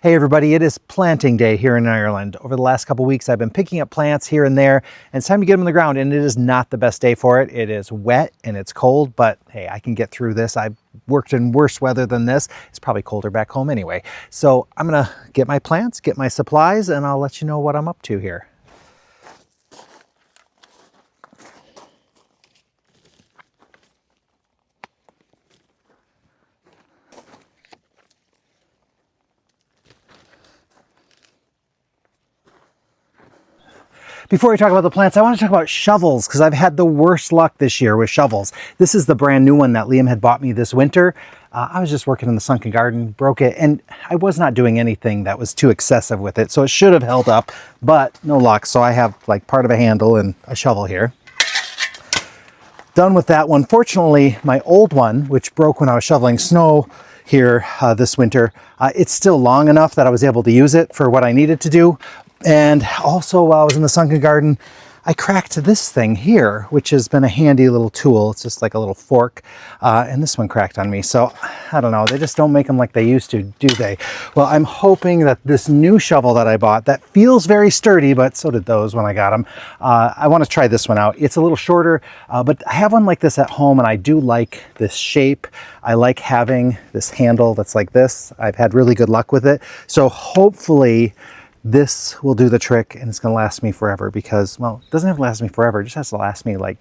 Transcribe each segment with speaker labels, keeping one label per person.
Speaker 1: Hey everybody, it is planting day here in Ireland. Over the last couple weeks I've been picking up plants here and there, and it's time to get them in the ground, and it is not the best day for it. It is wet and it's cold, but hey, I can get through this. I've worked in worse weather than this. It's probably colder back home anyway. So I'm gonna get my plants, get my supplies, and I'll let you know what I'm up to here. Before we talk about the plants, I want to talk about shovels because I've had the worst luck this year with shovels. This is the brand new one that Liam had bought me this winter. I was just working in the sunken garden, broke it, and I was not doing anything that was too excessive with it, so it should have held up, but no luck. So I have like part of a handle and a shovel here. Done with that one. Fortunately, my old one, which broke when I was shoveling snow here this winter, it's still long enough that I was able to use it for what I needed to do. And also while I was in the sunken garden, I cracked this thing here, which has been a handy little tool. It's just like a little fork, and this one cracked on me. So I don't know, they just don't make them like they used to, do they? Well, I'm hoping that this new shovel that I bought, that feels very sturdy, but so did those when I got them. I want to try this one out. It's a little shorter, but I have one like this at home, and I do like this shape. I like having this handle that's like this. I've had really good luck with it. So hopefully this will do the trick and it's going to last me forever because, well, it doesn't have to last me forever. It just has to last me like,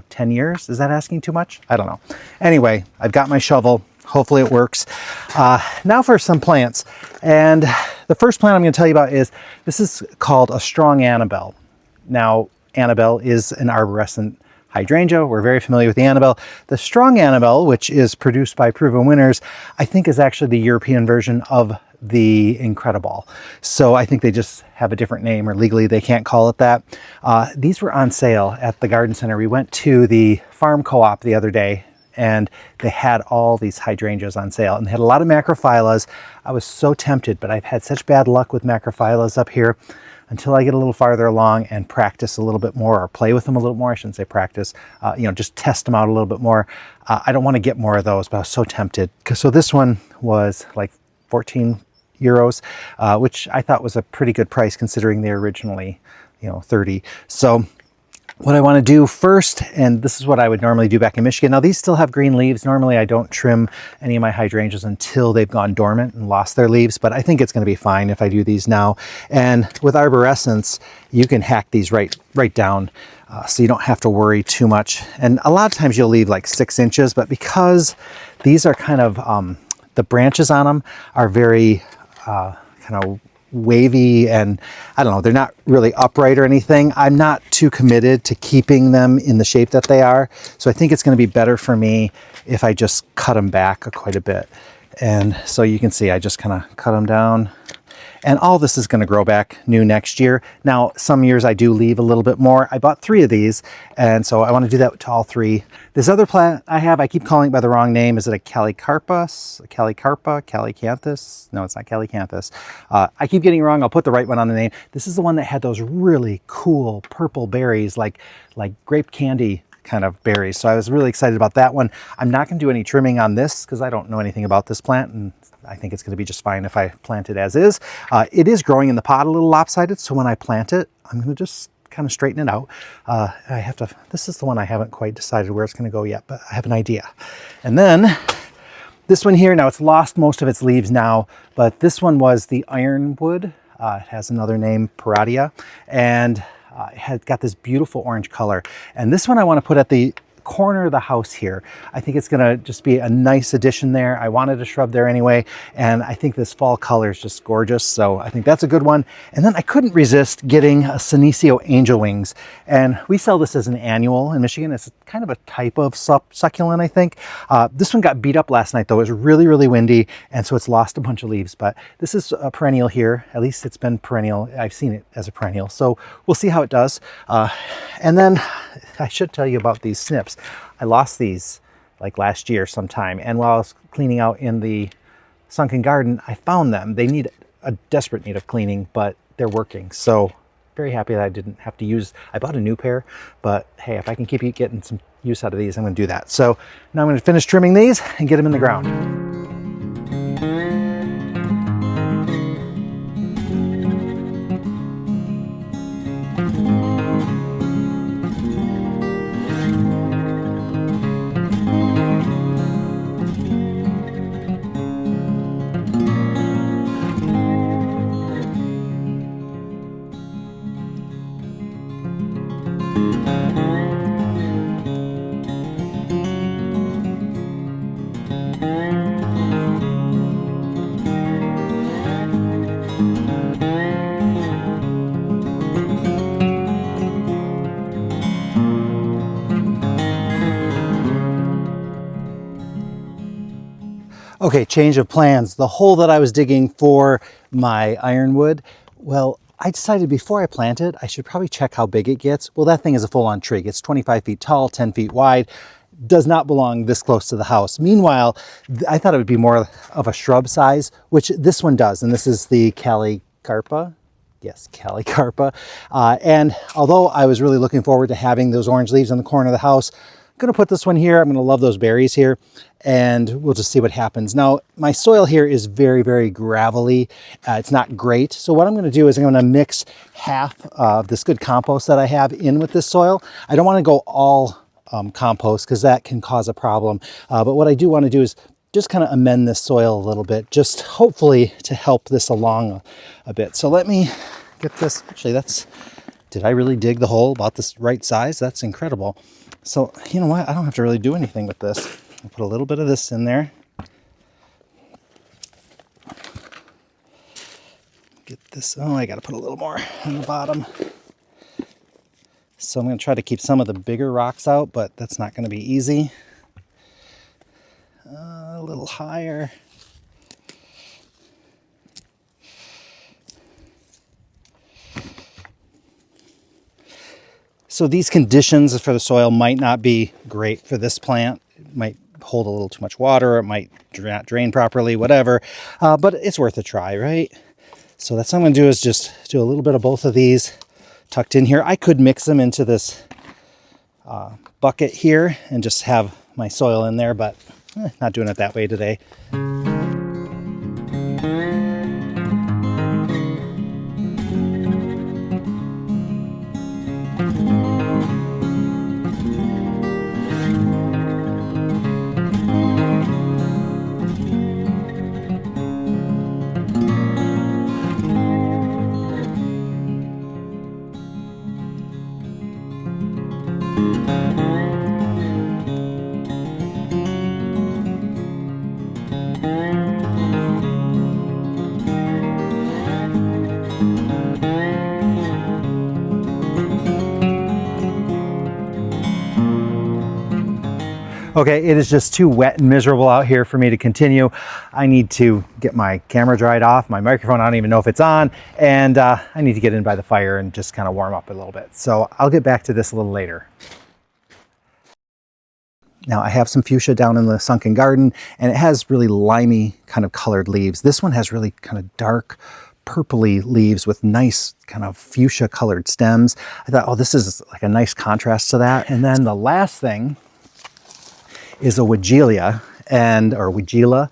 Speaker 1: 10 years. Is that asking too much? I don't know. Anyway, I've got my shovel. Hopefully it works. Now for some plants. And the first plant I'm going to tell you about is, this is called a Strong Annabelle. Now, Annabelle is an arborescent hydrangea. We're very familiar with the Annabelle. The Strong Annabelle, which is produced by Proven Winners, I think is actually the European version of the Incrediball. So I think they just have a different name, or legally they can't call it that. These were on sale at the garden center. We went to the farm co-op the other day and they had all these hydrangeas on sale, and they had a lot of macrophyllus. I was so tempted, but I've had such bad luck with macrophyllus up here. Until I get a little farther along and practice a little bit more, or play with them a little more, I shouldn't say practice, just test them out a little bit more. I don't want to get more of those, but I was so tempted. So this one was like 14 euros, which I thought was a pretty good price considering they originally, 30. So what I want to do first, and this is what I would normally do back in Michigan. Now these still have green leaves. Normally I don't trim any of my hydrangeas until they've gone dormant and lost their leaves, but I think it's going to be fine if I do these now. And with arborescence, you can hack these right down, so you don't have to worry too much. And a lot of times you'll leave like 6 inches, but because these are kind of, the branches on them are very kind of wavy, and I don't know, they're not really upright or anything. I'm not too committed to keeping them in the shape that they are. So I think it's going to be better for me if I just cut them back quite a bit. And so you can see I just kind of cut them down. And all this is going to grow back new next year. Now, some years I do leave a little bit more. I bought 3 of these, and so I want to do that to all 3. This other plant I have, I keep calling it by the wrong name. Is it a Callicarpa? Callicanthus? No, it's not Callicanthus. I keep getting it wrong. I'll put the right one on the name. This is the one that had those really cool purple berries, like grape candy kind of berries. So I was really excited about that one. I'm not going to do any trimming on this because I don't know anything about this plant, and I think it's going to be just fine if I plant it as is. It is growing in the pot a little lopsided, so when I plant it, I'm going to just kind of straighten it out. This is the one I haven't quite decided where it's going to go yet, but I have an idea. And then this one here, now it's lost most of its leaves now, but this one was the Ironwood. It has another name, Parrotia, and it has got this beautiful orange color. And this one I want to put at the corner of the house here. I think it's going to just be a nice addition there. I wanted a shrub there anyway, and I think this fall color is just gorgeous, so I think that's a good one. And then I couldn't resist getting a Senecio angel wings, and we sell this as an annual in Michigan. It's kind of a type of succulent, I think. This one got beat up last night though. It was really, really windy, and so it's lost a bunch of leaves, but this is a perennial here. At least it's been perennial. I've seen it as a perennial, so we'll see how it does. And then I should tell you about these snips. I lost these like last year sometime, and while I was cleaning out in the sunken garden, I found them. They need a desperate need of cleaning, but they're working. So very happy that I didn't have to use, I bought a new pair, but hey, if I can keep getting some use out of these, I'm going to do that. So now I'm going to finish trimming these and get them in the ground. Okay, change of plans. The hole that I was digging for my ironwood, well, I decided before I plant it, I should probably check how big it gets. Well, that thing is a full-on tree. It's 25 feet tall, 10 feet wide, does not belong this close to the house. Meanwhile, I thought it would be more of a shrub size, which this one does, and this is the Callicarpa. Yes, Callicarpa. And although I was really looking forward to having those orange leaves on the corner of the house, I'm gonna put this one here. I'm gonna love those berries here, and we'll just see what happens. Now, my soil here is very, very gravelly. It's not great. So what I'm gonna do is I'm gonna mix half of this good compost that I have in with this soil. I don't wanna go all compost because that can cause a problem. But what I do wanna do is just kind of amend this soil a little bit, just hopefully to help this along a bit. So let me get this. Actually, did I really dig the hole about this right size? That's incredible. So you know what? I don't have to really do anything with this. I'll put a little bit of this in there. Get this. Oh, I got to put a little more on the bottom. So I'm going to try to keep some of the bigger rocks out, but that's not going to be easy. A little higher. So these conditions for the soil might not be great for this plant. It might hold a little too much water. It might not drain properly, whatever. But it's worth a try, right? So that's what I'm going to do is just do a little bit of both of these tucked in here. I could mix them into this bucket here and just have my soil in there, but not doing it that way today. Okay, it is just too wet and miserable out here for me to continue. I need to get my camera dried off. My microphone, I don't even know if it's on. And I need to get in by the fire and just kind of warm up a little bit. So I'll get back to this a little later. Now I have some fuchsia down in the sunken garden, and it has really limey kind of colored leaves. This one has really kind of dark purpley leaves with nice kind of fuchsia colored stems. I thought, oh, this is like a nice contrast to that. And then the last thing is a weigela, or weigela.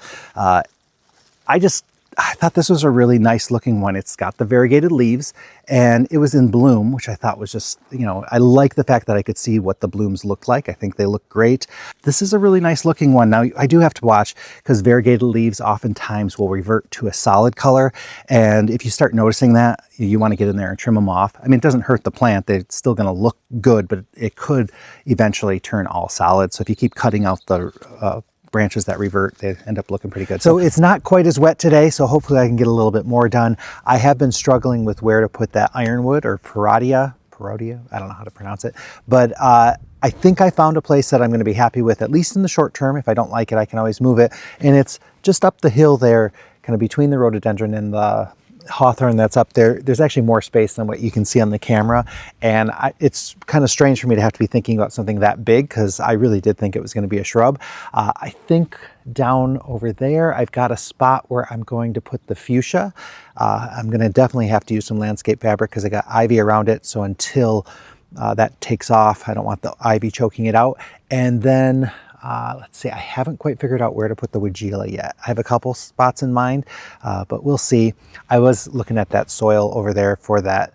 Speaker 1: I thought this was a really nice looking one. It's got the variegated leaves and it was in bloom, which I thought was just, you know, I like the fact that I could see what the blooms looked like. I think they look great. This is a really nice looking one. Now I do have to watch because variegated leaves oftentimes will revert to a solid color. And if you start noticing that, you want to get in there and trim them off. I mean, it doesn't hurt the plant. They're still going to look good, but it could eventually turn all solid. So if you keep cutting out the branches that revert, they end up looking pretty good. So it's not quite as wet today, so hopefully I can get a little bit more done. I have been struggling with where to put that ironwood or Parrotia, I don't know how to pronounce it, but I think I found a place that I'm going to be happy with, at least in the short term. If I don't like it, I can always move it. And it's just up the hill there, kind of between the rhododendron and the hawthorn that's up there. There's actually more space than what you can see on the camera. And it's kind of strange for me to have to be thinking about something that big because I really did think it was going to be a shrub. I think down over there, I've got a spot where I'm going to put the fuchsia. I'm going to definitely have to use some landscape fabric because I got ivy around it. So until that takes off, I don't want the ivy choking it out. And then let's see, I haven't quite figured out where to put the weigela yet. I have a couple spots in mind, but we'll see. I was looking at that soil over there for the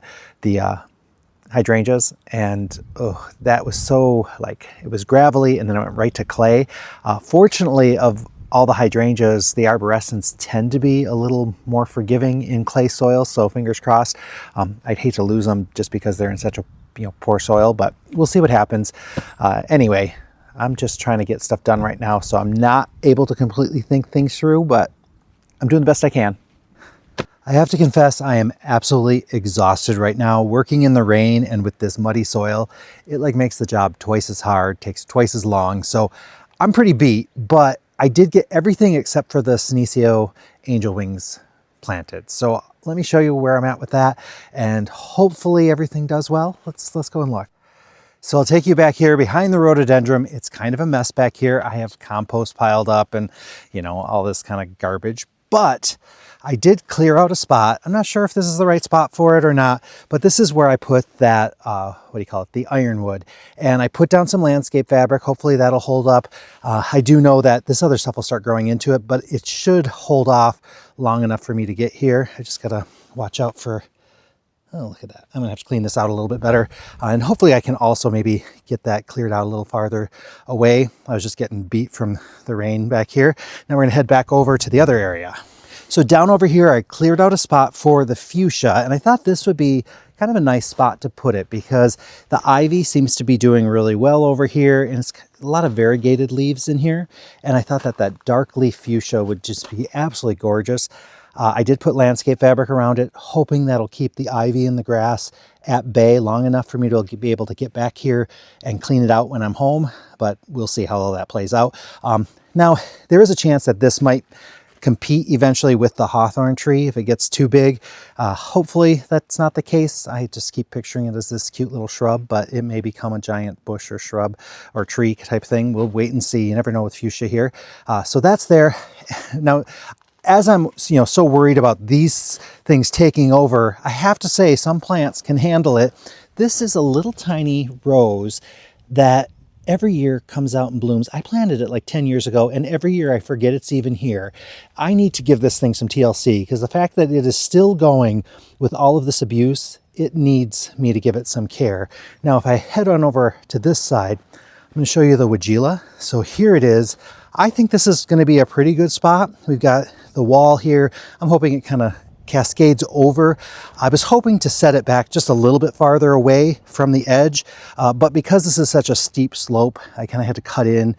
Speaker 1: hydrangeas, and oh, that was so, like, it was gravelly and then it went right to clay. Fortunately, of all the hydrangeas, the arborescents tend to be a little more forgiving in clay soil, so fingers crossed. I'd hate to lose them just because they're in such a poor soil, but we'll see what happens. Anyway, I'm just trying to get stuff done right now, so I'm not able to completely think things through, but I'm doing the best I can. I have to confess, I am absolutely exhausted right now. Working in the rain and with this muddy soil, it like makes the job twice as hard, takes twice as long. So I'm pretty beat, but I did get everything except for the Senecio angel wings planted. So let me show you where I'm at with that, and hopefully everything does well. Let's go and look. So I'll take you back here behind the rhododendron. It's kind of a mess back here. I have compost piled up and, you know, all this kind of garbage, but I did clear out a spot. I'm not sure if this is the right spot for it or not, but this is where I put that, what do you call it? The ironwood. And I put down some landscape fabric. Hopefully that'll hold up. I do know that this other stuff will start growing into it, but it should hold off long enough for me to get here. I just gotta watch out for, oh, look at that. I'm gonna have to clean this out a little bit better. And hopefully I can also maybe get that cleared out a little farther away. I was just getting beat from the rain back here. Now we're gonna head back over to the other area. So down over here, I cleared out a spot for the fuchsia, and I thought this would be kind of a nice spot to put it because the ivy seems to be doing really well over here, and it's a lot of variegated leaves in here. And I thought that that dark leaf fuchsia would just be absolutely gorgeous. I did put landscape fabric around it, hoping that'll keep the ivy and the grass at bay long enough for me to be able to get back here and clean it out when I'm home, but we'll see how all that plays out. Now, there is a chance that this might compete eventually with the hawthorn tree if it gets too big. Hopefully that's not the case. I just keep picturing it as this cute little shrub, but it may become a giant bush or shrub or tree type thing. We'll wait and see. You never know with fuchsia here. So that's there. Now, as I'm so worried about these things taking over, I have to say some plants can handle it. This is a little tiny rose that every year comes out and blooms. I planted it like 10 years ago, and every year I forget it's even here. I need to give this thing some TLC because the fact that it is still going with all of this abuse, it needs me to give it some care. Now, if I head on over to this side, I'm going to show you the weigela. So here it is. I think this is going to be a pretty good spot. We've got the wall here. I'm hoping it kind of cascades over. I was hoping to set it back just a little bit farther away from the edge, but because this is such a steep slope, I kind of had to cut in.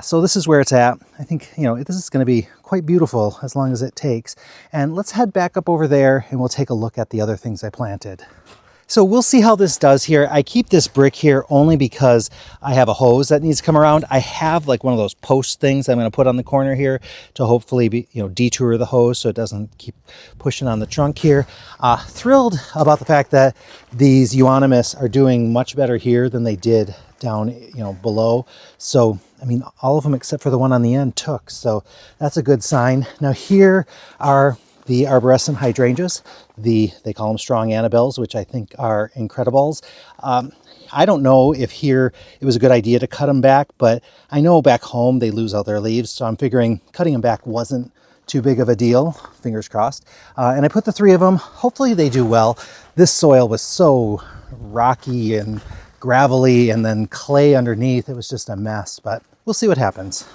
Speaker 1: So this is where it's at. I think, this is going to be quite beautiful as long as it takes. And let's head back up over there and we'll take a look at the other things I planted. So we'll see how this does here. I keep this brick here only because I have a hose that needs to come around. I have like one of those post things I'm going to put on the corner here to hopefully detour the hose so it doesn't keep pushing on the trunk here. Thrilled about the fact that these euonymus are doing much better here than they did down below. So I mean, all of them except for the one on the end took, so that's a good sign. Now here are the arborescent hydrangeas. They call them Strong Annabelles, which I think are Incrediballs. I don't know if here it was a good idea to cut them back, but I know back home they lose all their leaves, so I'm figuring cutting them back wasn't too big of a deal, fingers crossed. And I put the 3 of them. Hopefully they do well. This soil was so rocky and gravelly and then clay underneath. It was just a mess, but we'll see what happens.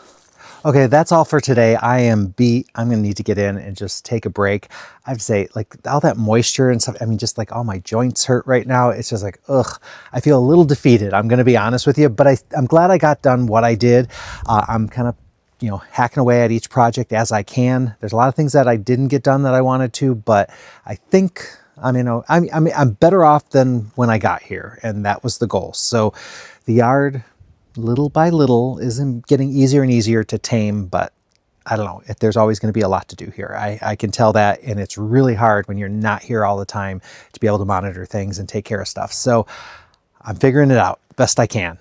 Speaker 1: Okay, that's all for today. I am beat. I'm gonna need to get in and just take a break. I'd say like all that moisture and stuff, I mean, just like all my joints hurt right now. It's just like, ugh, I feel a little defeated. I'm gonna be honest with you, but I'm glad I got done what I did. I'm kind of, hacking away at each project as I can. There's a lot of things that I didn't get done that I wanted to, but I think, I'm better off than when I got here, and that was the goal. So the yard, little by little, isn't getting easier and easier to tame, but I don't know, there's always going to be a lot to do here. I can tell that, and it's really hard when you're not here all the time to be able to monitor things and take care of stuff. So I'm figuring it out best I can.